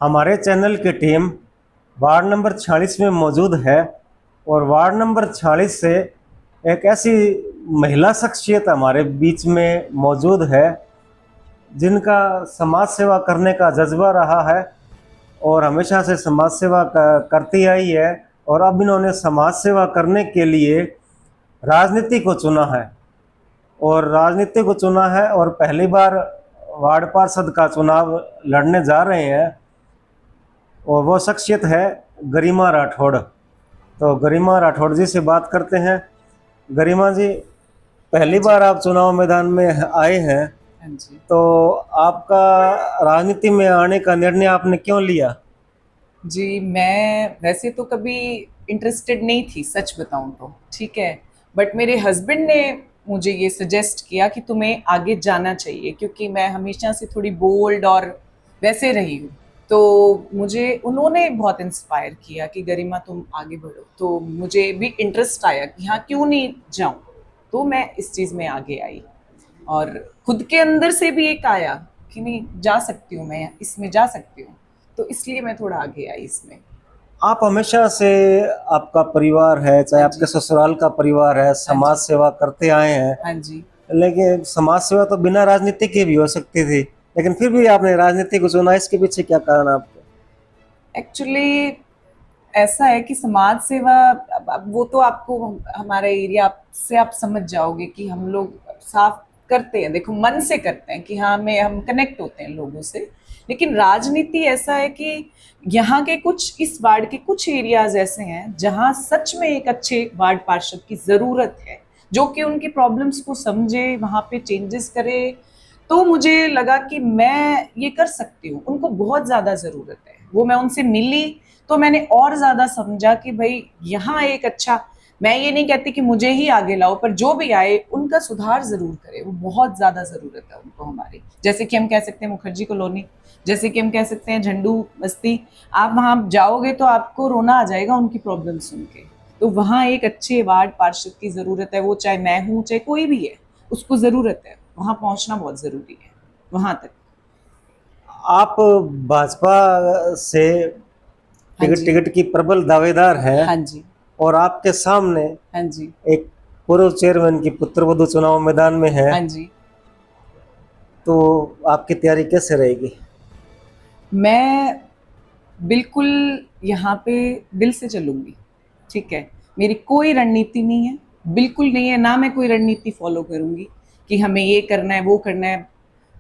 हमारे चैनल की team ward number 46 में मौजूद है और वार्ड नंबर 46 से एक ऐसी महिला शख्सियत हमारे बीच में मौजूद है जिनका समाज सेवा करने का जज्बा रहा है और हमेशा से समाज सेवा करती आई है। और अब इन्होंने समाज सेवा करने के लिए राजनीति को चुना है और पहली बार वार्ड पार्षद का चुनाव लड़ने जा रहे हैं और वो शख्सियत है गरिमा राठौड़। तो गरिमा राठौड़ जी से बात करते हैं। गरिमा जी, पहली बार आप चुनाव मैदान में आए हैं, जी। तो आपका राजनीति में आने का निर्णय आपने क्यों लिया? जी, मैं वैसे तो कभी इंटरेस्टेड नहीं थी, सच बताऊं तो, ठीक है। बट मेरे हस्बैंड ने मुझे ये सजेस्ट किया कि तुम्हें आगे जाना चाहिए, क्योंकि मैं हमेशा से थोड़ी बोल्ड और वैसे रही हूँ। तो मुझे उन्होंने बहुत इंस्पायर किया कि गरिमा तुम आगे बढ़ो। तो मुझे भी इंटरेस्ट आया कि हाँ, क्यों नहीं जाऊं। तो मैं इस चीज़ में आगे आई और खुद के अंदर से भी एक आया कि नहीं, जा सकती हूँ, मैं इसमें जा सकती हूँ। तो इसलिए मैं थोड़ा आगे आई इसमें। आप हमेशा से, आपका परिवार है, चाहे हाँ आपके जी। ससुराल का परिवार है, हाँ समाज जी। सेवा करते आए हैं। हाँ जी। लेकिन समाज सेवा तो बिना राजनीति के भी हो सकती थी, लेकिन फिर भी आपने राजनीति को चुना। इसके पीछे क्या कारण आपके? एक्चुअली ऐसा है कि समाज सेवा, अब वो तो आपको हमारा एरिया से आप समझ जाओगे कि हम लोग साफ करते हैं, देखो मन से करते हैं कि हाँ, हम कनेक्ट होते हैं लोगों से। लेकिन राजनीति ऐसा है कि यहाँ के कुछ, इस वार्ड के कुछ एरियाज ऐसे हैं जहाँ सच में एक अच्छे वार्ड पार्षद की जरूरत है, जो कि उनकी प्रॉब्लम्स को समझे, वहाँ पे चेंजेस करे। तो मुझे लगा कि मैं ये कर सकती हूँ, उनको बहुत ज्यादा जरूरत है। वो मैं उनसे मिली तो मैंने और ज्यादा समझा कि भाई यहाँ एक अच्छा, मैं ये नहीं कहती कि मुझे ही आगे लाओ, पर जो भी आए उनका सुधार जरूर करे। वो बहुत ज्यादा जरूरत है उनको हमारी। जैसे कि हम कह सकते हैं मुखर्जी कॉलोनी, जैसे कि हम कह सकते हैं झंडू बस्ती। आप वहां जाओगे तो आपको रोना आ जाएगा उनकी प्रॉब्लम सुन के। तो वहां एक अच्छे वार्ड पार्षद की जरूरत है। वो चाहे मैं हूँ, चाहे कोई भी है, उसको जरूरत है। वहां पहुंचना बहुत जरूरी है, वहां तक। आप भाजपा से हाँ टिकट जी। टिकट की प्रबल दावेदार हैं हाँ जी। और आपके सामने हाँ जी। एक पूर्व चेयरमैन की पुत्रवधू चुनाव मैदान में है, हाँ जी। तो आपकी तैयारी कैसे रहेगी? मैं बिल्कुल यहाँ पे दिल से चलूंगी, ठीक है। मेरी कोई रणनीति नहीं है, बिल्कुल नहीं है। ना मैं कोई रणनीति फॉलो करूंगी कि हमें ये करना है, वो करना है।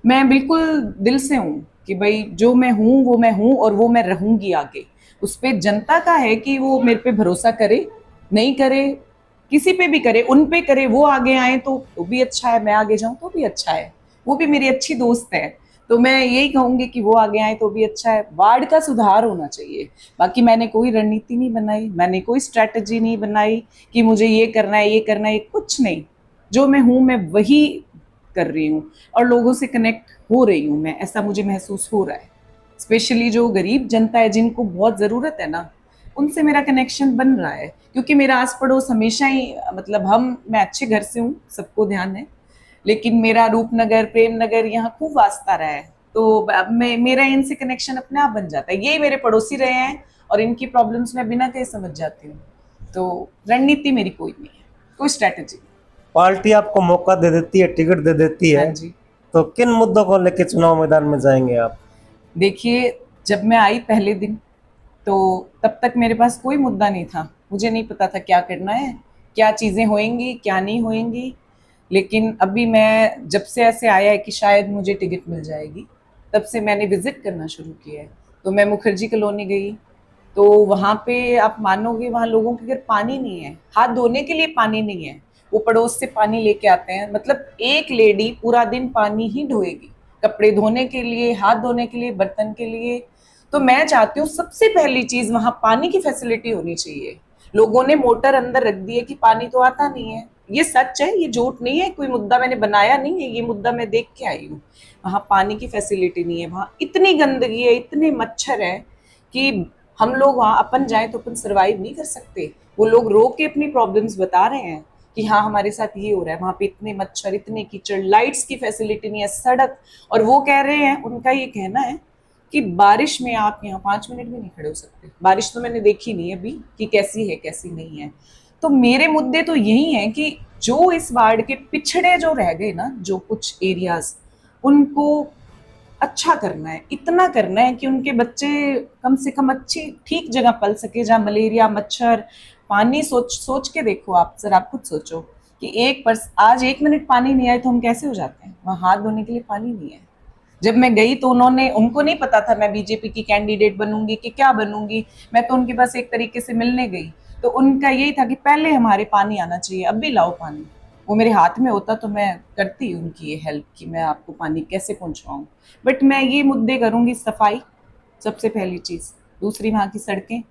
मैं बिल्कुल दिल से हूँ कि भाई जो मैं हूँ वो मैं हूँ, और वो मैं रहूंगी आगे। उस पर जनता का है कि वो मेरे पे भरोसा करे, नहीं करे, किसी पे भी करे, उन पे करे। वो आगे आए तो भी अच्छा है, मैं आगे जाऊं तो भी अच्छा है। वो भी मेरी अच्छी दोस्त है। तो मैं यही कहूंगी कि वो आगे आए तो भी अच्छा है। वार्ड का सुधार होना चाहिए। बाकी मैंने कोई रणनीति नहीं बनाई, मैंने कोई स्ट्रैटेजी नहीं बनाई कि मुझे ये करना है, ये करना है, कुछ नहीं। जो मैं हूं मैं वही कर रही हूँ, और लोगों से कनेक्ट हो रही हूँ मैं, ऐसा मुझे महसूस हो रहा है। स्पेशली जो गरीब जनता है, जिनको बहुत ज़रूरत है ना, उनसे मेरा कनेक्शन बन रहा है। क्योंकि मेरा आस पड़ोस हमेशा ही, मतलब मैं अच्छे घर से हूँ, सबको ध्यान है। लेकिन मेरा रूपनगर, प्रेम नगर, यहाँ खूब वास्ता रहा है। तो अब मेरा इनसे कनेक्शन अपने आप बन जाता है। ये मेरे पड़ोसी रहे हैं और इनकी प्रॉब्लम्स मैं बिना कहे समझ जाती हूँ। तो रणनीति मेरी कोई नहीं है, कोई स्ट्रैटेजी नहीं। पार्टी आपको मौका दे देती है, टिकट दे देती हाँ है, जी। तो किन मुद्दों को लेकर चुनाव मैदान में जाएंगे आप? देखिए, जब मैं आई पहले दिन, तो तब तक मेरे पास कोई मुद्दा नहीं था। मुझे नहीं पता था क्या करना है, क्या चीज़ें होएंगी, क्या नहीं होएंगी। लेकिन अभी मैं, जब से ऐसे आया है कि शायद मुझे टिकट मिल जाएगी, तब से मैंने विजिट करना शुरू किया है। तो मैं मुखर्जी कॉलोनी गई, तो वहाँ पे आप मानोगे, वहाँ लोगों के घर पानी नहीं है, हाथ धोने के लिए पानी नहीं है। वो पड़ोस से पानी लेके आते हैं। मतलब एक लेडी पूरा दिन पानी ही ढोएगी, कपड़े धोने के लिए, हाथ धोने के लिए, बर्तन के लिए। तो मैं चाहती हूँ सबसे पहली चीज वहां पानी की फैसिलिटी होनी चाहिए। लोगों ने मोटर अंदर रख दी है कि पानी तो आता नहीं है। ये सच है, ये झूठ नहीं है, कोई मुद्दा मैंने बनाया नहीं है, ये मुद्दा मैं देख के आई हूँ। वहां पानी की फैसिलिटी नहीं है, वहां इतनी गंदगी है, इतने मच्छर है कि हम लोग वहां अपन जाए तो अपन सरवाइव नहीं कर सकते। वो लोग रो के अपनी प्रॉब्लम्स बता रहे हैं कि हाँ, हमारे साथ ये हो रहा है। वहां पे इतने मच्छर, इतने कीचड़, लाइट्स की फैसिलिटी नहीं है, सड़क। और वो कह रहे हैं, उनका ये कहना है कि बारिश में आप यहाँ 5 मिनट भी नहीं खड़े हो सकते। बारिश तो मैंने देखी नहीं है अभी कि कैसी है कैसी नहीं है। तो मेरे मुद्दे तो यही हैं कि जो इस वार्ड के पिछड़े जो रह गए ना, जो कुछ एरियाज, उनको अच्छा करना है, इतना करना है कि उनके बच्चे कम से कम अच्छी ठीक जगह पल सके, जहाँ मलेरिया, मच्छर, पानी, सोच के देखो आप, सर आप खुद सोचो कि आज 1 मिनट पानी नहीं आए तो हम कैसे हो जाते हैं। वहाँ हाथ धोने के लिए पानी नहीं है। जब मैं गई तो उनको नहीं पता था मैं बीजेपी की कैंडिडेट बनूंगी कि क्या बनूंगी। मैं तो उनके पास एक तरीके से मिलने गई, तो उनका यही था कि पहले हमारे पानी आना चाहिए, अब भी लाओ पानी। वो मेरे हाथ में होता तो मैं करती उनकी ये हेल्प कि मैं आपको पानी कैसे पहुंचवाऊं। बट मैं ये मुद्दे करूंगी, सफाई सबसे पहली चीज़, दूसरी वहाँ की सड़कें,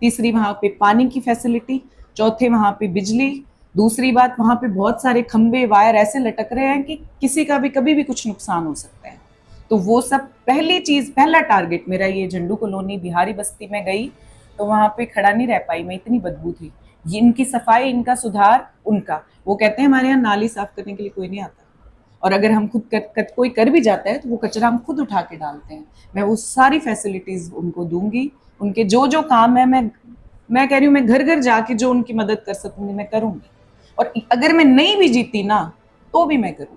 तीसरी वहाँ पे पानी की फैसिलिटी, चौथे वहाँ पे बिजली। दूसरी बात, वहाँ पे बहुत सारे खंबे वायर ऐसे लटक रहे हैं कि किसी का भी कभी भी कुछ नुकसान हो सकता है। तो वो सब पहली चीज़, पहला टारगेट मेरा ये। झंडू कॉलोनी बिहारी बस्ती में गई तो वहाँ पे खड़ा नहीं रह पाई मैं, इतनी बदबू थी। ये इनकी सफाई, इनका सुधार, उनका। वो कहते हैं हमारे यहाँ नाली साफ करने के लिए कोई नहीं आता, और अगर हम खुद कोई कर भी जाता है तो वो कचरा हम खुद उठा के डालते हैं। मैं वो सारी फैसिलिटीज उनको दूंगी। उनके जो जो काम है, मैं कह रही हूँ, मैं घर घर जाके जो उनकी मदद कर सकूंगी मैं करूंगी। और अगर मैं नहीं भी जीती ना तो भी मैं करूंगी,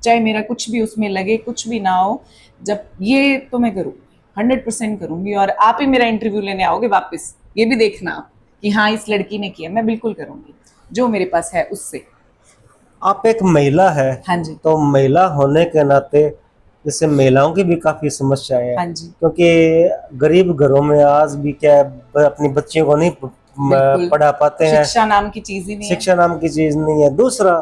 चाहे मेरा कुछ भी उसमें लगे, कुछ भी ना हो। जब ये तो मैं करूंगी, 100% करूंगी। और आप ही मेरा इंटरव्यू लेने आओगे वापस, ये भी देखना आप कि हाँ इस लड़की ने किया। मैं बिल्कुल करूंगी जो मेरे पास है उससे। आप एक महिला है, हाँ जी, तो महिला होने के नाते जैसे महिलाओं की भी काफी समस्याएं हैं, हाँ जी, क्योंकि गरीब घरों में आज भी क्या है, अपनी बच्चियों को नहीं बिल्कुल। पढ़ा पाते हैं। शिक्षा नाम की चीज ही नहीं है। शिक्षा नाम की चीज नहीं है। दूसरा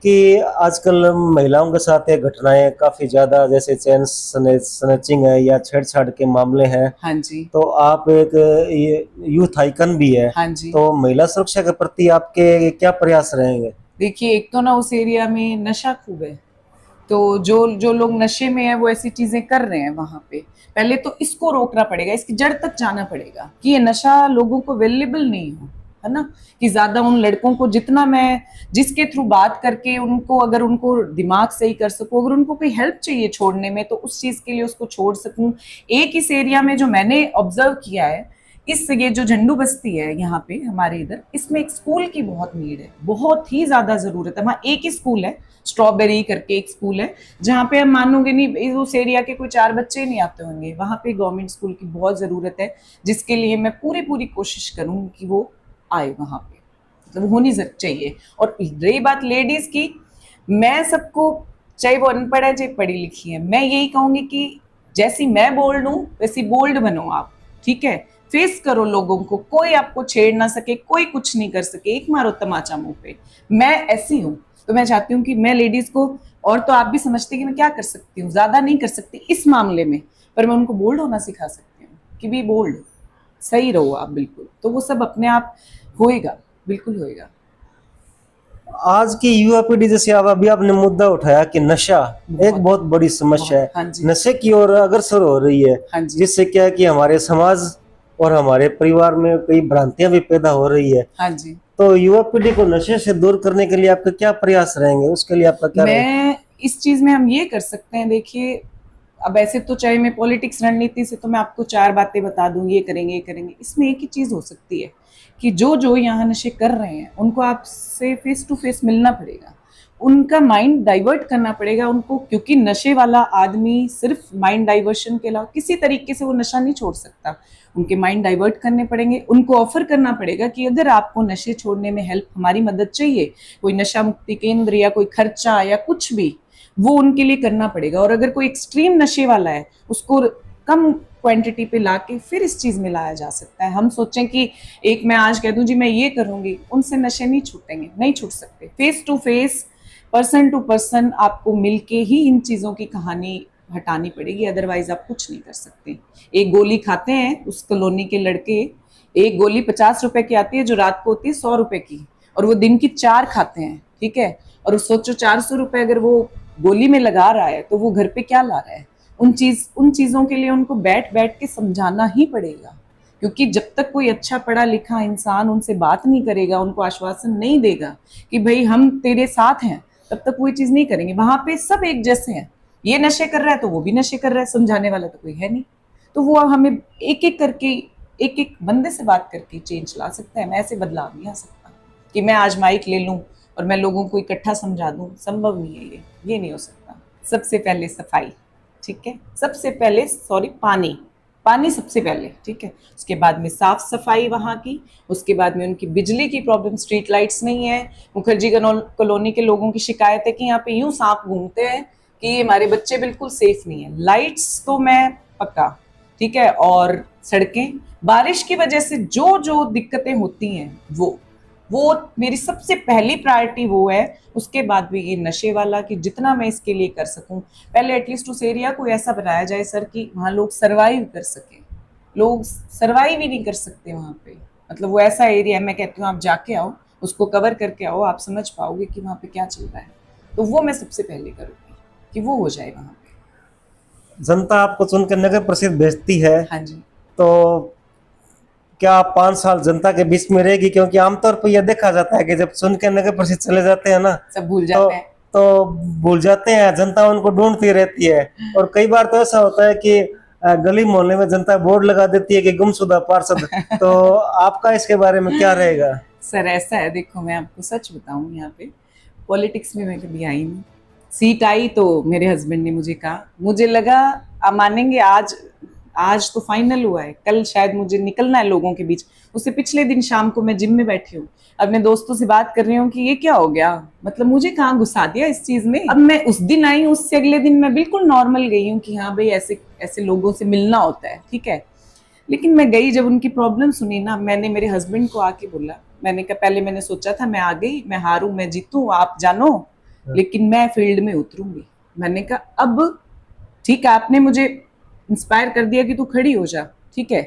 कि आजकल महिलाओं के साथ ये घटनाएं काफी ज्यादा, जैसे चैन स्नैचिंग है या छेड़छाड़ के मामले हैं। हाँ जी, तो आप एक ये यूथ आइकन भी है, हाँ जी। तो महिला सुरक्षा के प्रति आपके क्या प्रयास रहेंगे? देखिए, एक तो ना उस एरिया में नशा खूब है, तो जो जो लोग नशे में है वो ऐसी चीजें कर रहे हैं वहां पे। पहले तो इसको रोकना पड़ेगा, इसकी जड़ तक जाना पड़ेगा कि ये नशा लोगों को अवेलेबल नहीं हो, है ना। कि ज्यादा उन लड़कों को, जितना मैं जिसके थ्रू बात करके उनको, अगर उनको दिमाग सही कर सकूं, अगर उनको कोई हेल्प चाहिए छोड़ने में तो उस चीज के लिए उसको छोड़ सकूं। एक इस एरिया में जो मैंने ऑब्जर्व किया है, ये जो झंडू बस्ती है यहाँ पे हमारे इधर, इसमें एक स्कूल की बहुत नीड है, बहुत ही ज्यादा जरूरत है। वहाँ एक ही स्कूल है, स्ट्रॉबेरी करके एक स्कूल है, जहाँ पे हम मानोगे नहीं उस एरिया के कोई 4 बच्चे नहीं आते होंगे। वहाँ पे गवर्नमेंट स्कूल की बहुत जरूरत है, जिसके लिए मैं पूरी पूरी कोशिश करूंगी कि वो आए वहाँ पे, मतलब होनी चाहिए। और रही बात लेडीज की, मैं सबको, चाहे वो अनपढ़ है चाहे पढ़ी लिखी है, मैं यही कहूंगी कि जैसी मैं बोल्ड हूँ वैसी बोल्ड बनो आप, ठीक है। फेस करो लोगों को, कोई आपको छेड़ ना सके, कोई कुछ नहीं कर सके, एक मारो तमाचा मुंह पे। मैं ऐसी हूँ, तो मैं चाहती हूँ कि मैं लेडीज को, और तो आप भी समझते कि मैं क्या कर सकती हूँ, ज्यादा नहीं कर सकती इस मामले में, पर मैं उनको बोल्ड होना सिखा सकती हूँ कि भी बोल्ड, सही रहो आप बिल्कुल। तो वो सब अपने आप होएगा, बिल्कुल होएगा। आज की युवा पीढ़ी, जैसे आप अभी आपने मुद्दा उठाया कि नशा एक बहुत बड़ी समस्या है, हाँ जी, नशे की ओर अग्रसर हो रही है, हाँ जी, जिससे क्या है कि हमारे समाज और हमारे परिवार में कई भ्रांतियां भी पैदा हो रही है। हाँ जी। तो युवा पीढ़ी को नशे से दूर करने के लिए आपके क्या प्रयास रहेंगे, उसके लिए आपका क्या रहेगा? मैं इस चीज में हम ये कर सकते हैं, देखिए, अब ऐसे तो चाहे मैं पॉलिटिक्स रणनीति से तो मैं आपको 4 बातें बता दूंगी, ये करेंगे ये करेंगे। इसमें एक ही चीज हो सकती है कि जो जो यहाँ नशे कर रहे हैं उनको आपसे फेस टू फेस मिलना पड़ेगा, उनका माइंड डाइवर्ट करना पड़ेगा उनको, क्योंकि नशे वाला आदमी सिर्फ माइंड डाइवर्शन के अलावा किसी तरीके से वो नशा नहीं छोड़ सकता। उनके माइंड डाइवर्ट करने पड़ेंगे, उनको ऑफर करना पड़ेगा कि अगर आपको नशे छोड़ने में हेल्प, हमारी मदद चाहिए, कोई नशा मुक्ति केंद्र या कोई खर्चा या कुछ भी, वो उनके लिए करना पड़ेगा। और अगर कोई एक्सट्रीम नशे वाला है, उसको कम क्वांटिटी पे लाके फिर इस चीज में लाया जा सकता है। हम सोचें कि एक मैं आज कह दूं जी मैं ये करूंगी, उनसे नशे नहीं छूटेंगे, नहीं छूट सकते। Face to face, person to person आपको मिलके ही इन चीजों की कहानी हटानी पड़ेगी, अदरवाइज आप कुछ नहीं कर सकते। एक गोली खाते हैं उस कॉलोनी के लड़के, एक गोली 50 रुपए की आती है जो रात को होती है 100 रुपए की, और वो दिन की 4 खाते हैं, ठीक है। और सोचो 400 रुपए अगर वो गोली में लगा रहा है तो वो घर पे क्या ला रहा है। उन चीजों के लिए उनको बैठ बैठ के समझाना ही पड़ेगा, क्योंकि जब तक कोई अच्छा पढ़ा लिखा इंसान उनसे बात नहीं करेगा, उनको आश्वासन नहीं देगा कि भाई हम तेरे साथ हैं, तब तक वो चीज नहीं करेंगे। वहां पे सब एक जैसे हैं, ये नशे कर रहा है तो वो भी नशे कर रहा है, समझाने वाला तो कोई है नहीं। तो वो हमें एक एक करके, एक एक बंदे से बात करके चेंज ला सकता है। मैं ऐसे बदलाव नहीं आ सकता कि मैं आज माइक ले लूं और मैं लोगों को इकट्ठा समझा दूं, संभव नहीं है ये नहीं हो सकता। सबसे पहले सफाई, ठीक है, सबसे पहले सॉरी पानी, पानी सबसे पहले, ठीक है, उसके बाद में साफ सफाई वहाँ की, उसके बाद में उनकी बिजली की प्रॉब्लम, स्ट्रीट लाइट्स नहीं है। मुखर्जी कॉलोनी के लोगों की शिकायत है कि यहाँ पे यूं सांप घूमते हैं कि हमारे बच्चे बिल्कुल सेफ नहीं है। लाइट्स तो मैं पक्का, ठीक है, और सड़कें, बारिश की वजह से जो जो दिक्कतें होती हैं वो मेरी सबसे पहली प्रायोरिटी वो है। उसके बाद भी ये नशे वाला, कि जितना मैं इसके लिए कर सकूं, पहले एटलीस्ट उस एरिया को ऐसा बनाया जाए सर कि वहाँ लोग सरवाइव कर सकें। लोग सरवाइव ही नहीं कर सकते वहाँ पे, मतलब वो ऐसा एरिया है, मैं कहती हूँ आप जाके आओ, उसको कवर करके आओ, आप समझ पाओगे कि वहाँ पे क्या चल रहा है। तो वो मैं सबसे पहले करूँगी कि वो हो जाए वहाँ पे। जनता आपको चुनकर नगर परिषद भेजती है, हाँ जी। तो क्या आप 5 साल जनता के बीच में रहेगी? क्योंकि आमतौर पर यह देखा जाता है कि जब चुन के नगर परिषद चले जाते हैं ना, सब भूल तो जाते हैं। तो भूल जाते हैं, जनता उनको ढूंढती रहती है। और कई बार तो ऐसा होता है कि गली मोहल्ले में जनता बोर्ड लगा देती है कि गुमशुदा पार्षद। तो आपका इसके बारे में क्या रहेगा? सर ऐसा है, देखो मैं आपको सच बताऊं, यहाँ पे पॉलिटिक्स में मैं कभी आई नहीं। सीट आई तो मेरे हस्बैंड ने मुझे कहा, मुझे लगा आप मानेंगे, आज तो फाइनल हुआ है, कल शायद मुझे निकलना है लोगों के बीच। उससे पिछले दिन शाम को मैं जिम में बैठी हूँ, अपने दोस्तों से बात कर रही हूँ कि ये क्या हो गया, मतलब मुझे कहाँ घुसा दिया इस चीज में। अब मैं उस दिन आई हूँ, उससे अगले दिन मैं बिल्कुल नॉर्मल गई हूँ कि हाँ भाई ऐसे ऐसे लोगों से मिलना होता है, ठीक है। लेकिन मैं गई, जब उनकी प्रॉब्लम सुनी ना, मैंने मेरे हस्बैंड को आके बोला, मैंने कहा पहले मैंने सोचा था मैं आ गई, मैं हारूं मैं जीतूं आप जानो, लेकिन मैं फील्ड में उतरूंगी। मैंने कहा अब ठीक है, आपने मुझे इंस्पायर कर दिया कि तू खड़ी हो जा, ठीक है,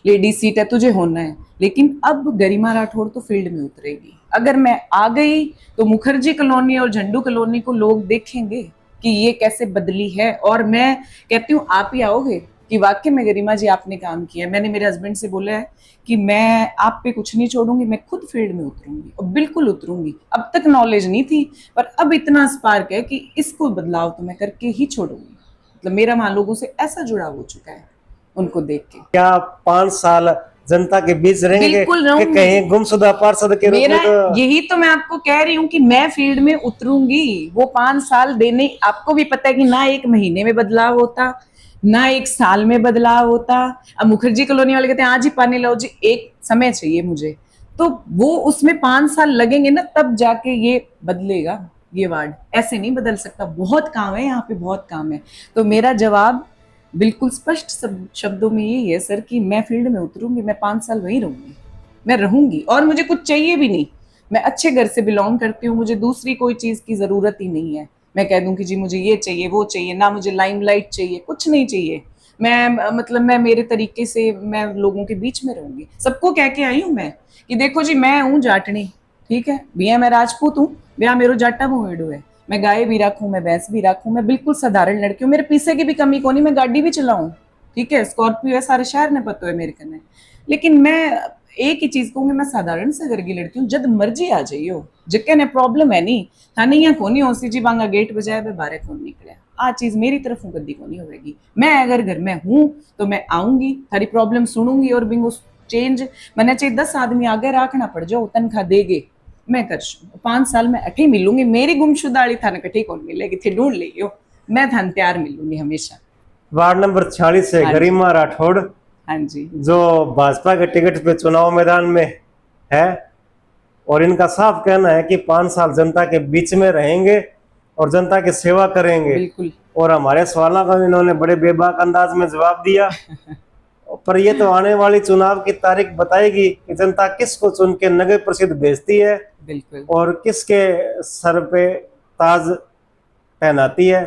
लेडी सीट है, तुझे होना है, लेकिन अब गरिमा राठौड़ तो फील्ड में उतरेगी। अगर मैं आ गई तो मुखर्जी कॉलोनी और झंडू कॉलोनी को लोग देखेंगे कि ये कैसे बदली है। और मैं कहती हूँ आप ही आओगे कि वाकई में गरिमा जी आपने काम किया है। मैंने मेरे हस्बैंड से बोला है कि मैं आप पे कुछ नहीं छोड़ूंगी, मैं खुद फील्ड में उतरूंगी और बिल्कुल उतरूंगी। अब तक नॉलेज नहीं थी, पर अब इतना स्पार्क है कि इसको बदलाव तो मैं करके ही छोड़ूंगी। मतलब मेरा वहां लोगों से ऐसा जुड़ाव हो चुका है उनको देख के। क्या आप 5 साल जनता के बीच रहेंगे बिल्कुल कि रहूंगी। कहीं गुमशुदा पार्षद के रूप मेरा में? तो यही तो मैं आपको कह रही हूँ कि मैं फील्ड में उतरूंगी। वो 5 साल देने, आपको भी पता है कि ना 1 महीने में बदलाव होता, ना 1 साल में बदलाव होता। अब मुखर्जी कॉलोनी वाले कहते हैं आज ही पानी लाओ जी, एक समय चाहिए मुझे, तो वो उसमें 5 साल लगेंगे ना, तब जाके ये बदलेगा। ये वार्ड ऐसे नहीं बदल सकता, बहुत काम है यहाँ पे, बहुत काम है। तो मेरा जवाब बिल्कुल स्पष्ट शब्दों में यही है सर कि मैं फील्ड में उतरूंगी, मैं 5 साल वहीं रहूंगी, मैं रहूंगी, और मुझे कुछ चाहिए भी नहीं। मैं अच्छे घर से बिलोंग करती हूँ, मुझे दूसरी कोई चीज की जरूरत ही नहीं है। मैं कह दूं कि जी मुझे ये चाहिए वो चाहिए, ना मुझे लाइमलाइट चाहिए, कुछ नहीं चाहिए। मैं मतलब मैं मेरे तरीके से मैं लोगों के बीच में रहूंगी। सबको कह के आई हूँ मैं कि देखो जी मैं हूँ जाटनी, ठीक है, भैया मैं राजपूत हूँ, भैया मेरो जाटा मुहेड़ो है, मैं गाय भी रखूं, मैं भैंस भी रखूं, मैं बिल्कुल साधारण लड़की हूँ, मेरे पीछे की भी कमी को नहीं, मैं गाड़ी भी चलाऊं, ठीक है, स्कॉर्पियो है, सारे शहर ने पता है मेरे कने। लेकिन मैं एक ही चीज कहूंगी, मैं साधारण से घर की लड़की हूँ, जद मर्जी आ जाइयो, जिक्के ने प्रॉब्लम है नहीं थाने यहाँ कोनी हो सी जी बांगा गेट बजाए मैं बारे कौन निकले, आ चीज मेरी तरफ कदी को नहीं होगी। मैं अगर घर में हूँ तो मैं आऊंगी, थारी प्रॉब्लम सुनूंगी और बिंगो चेंज, मैंने चाहे 10 आदमी आगे रखना पड़ जाओ, तनख्वाह देगे, मैं कर 5 साल में अठी मिलूंगी। मेरी गुमशुदाड़ी थाने कठी कौन मिलेगी, थे ढूंढ लियो, मैं थान तैयार मिलूंगी हमेशा। वार्ड नंबर 46 से हाँ जी। गरिमा राठौड़ हाँ जी। जो भाजपा के टिकट पे चुनाव मैदान में है, और इनका साफ कहना है कि 5 साल जनता के बीच में रहेंगे और जनता की सेवा करेंगे। बिल्कुल। और हमारे सवालों का इन्होंने बड़े बेबाक अंदाज में जवाब दिया। पर ये तो आने वाली चुनाव की तारीख बताएगी कि जनता किसको चुन के नगर परिषद भेजती है बिल्कुल। और किसके सर पे ताज पहनाती है।